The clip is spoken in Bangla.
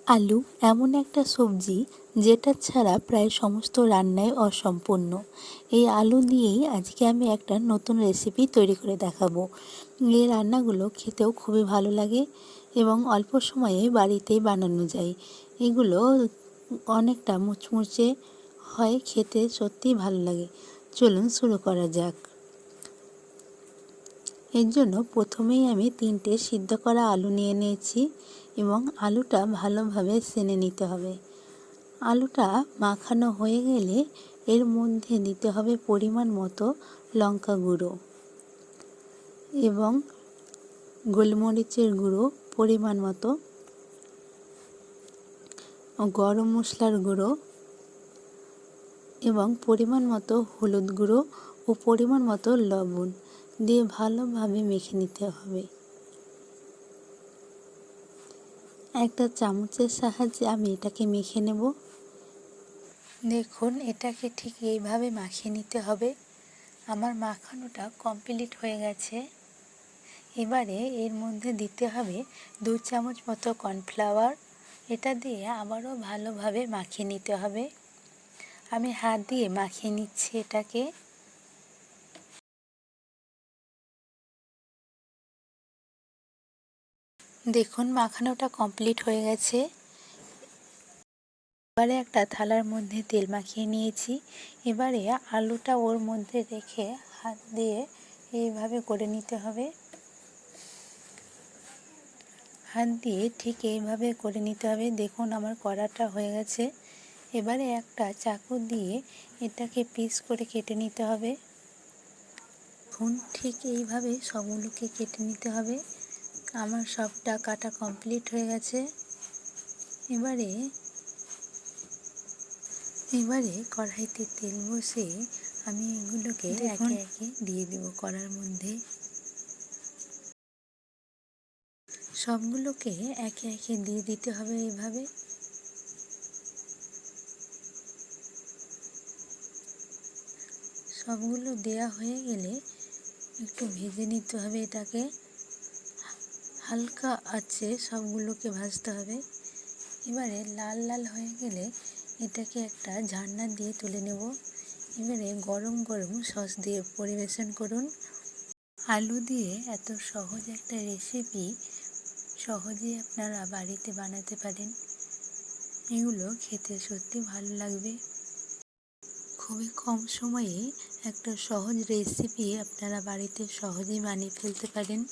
আলু এমন একটা সবজি যেটা ছাড়া প্রায় সমস্ত রান্নাই অসম্পূর্ণ। এই আলু দিয়েই আজকে আমি একটা নতুন রেসিপি তৈরি করে দেখাবো। এই রান্নাগুলো খেতেও খুবই ভালো লাগে এবং অল্প সময়ে বাড়িতেই বানানো যায়। এগুলো অনেকটা মুচমুচে হয়, খেতে সত্যিই ভালো লাগে। চলুন শুরু করা যাক। এর জন্য প্রথমেই আমি 3টে সিদ্ধ করা আলু নিয়ে নিয়েছি এবং আলুটা ভালোভাবে সেনে নিতে হবে। আলুটা মাখানো হয়ে গেলে এর মধ্যে দিতে হবে পরিমাণ মতো লঙ্কা গুঁড়ো এবং গোলমরিচের গুঁড়ো পরিমাণ মতো, গরম মশলার গুঁড়ো এবং পরিমাণ মতো হলুদ গুঁড়ো ও পরিমাণ মতো লবণ দিয়ে ভালোভাবে মেখে নিতে হবে। একটা চামচের সাহায্যে আমি এটাকে মেখে নেব। দেখুন, এটাকে ঠিক এইভাবে মাখিয়ে নিতে হবে। আমার মাখানোটা কমপ্লিট হয়ে গেছে। এবারে এর মধ্যে দিতে হবে 2 চামচ মতো কর্নফ্লাওয়ার। এটা দিয়ে আবারও ভালোভাবে মাখিয়ে নিতে হবে। আমি হাত দিয়ে মাখিয়ে নিচ্ছি এটাকে। দেখুন, মাখানোটা কমপ্লিট হয়ে গেছে। এবারে একটা থালার মধ্যে তেল মাখিয়ে নিয়েছি। এবারে আলুটা ওর মধ্যে রেখে হাত দিয়ে এইভাবে করে নিতে হবে। হাত দিয়ে ঠিক এইভাবে করে নিতে হবে। দেখুন, আমার করাটা হয়ে গেছে। এবারে একটা চাকু দিয়ে এটাকে পিস করে কেটে নিতে হবে। ঠিক এইভাবে সবগুলোকে কেটে নিতে হবে। আমার সবটা কাটা কমপ্লিট হয়ে গেছে। এবারে কড়াইতে তেল বসিয়ে আমি এগুলোকে একে একে দিয়ে দেব কড়ার মধ্যে। সবগুলোকে একে একে দিয়ে দিতে হবে এইভাবে। সবগুলো দেয়া হয়ে গেলে একটু ভেজে নিতে হবে। এটাকে হালকা আঁচে সবগুলোকে ভাজতে হবে। এবারে লাল লাল হয়ে গেলে এটাকে একটা ঝান্না দিয়ে তুলে নেব। এবারে গরম গরম সস দিয়ে পরিবেশন করুন। আলু দিয়ে এত সহজ একটা রেসিপি সহজেই আপনারা বাড়িতে বানাতে পারেন। এগুলো খেতে সত্যি ভালো লাগবে। খুবই কম সময়ে একটা সহজ রেসিপি আপনারা বাড়িতে সহজেই বানিয়ে ফেলতে পারেন।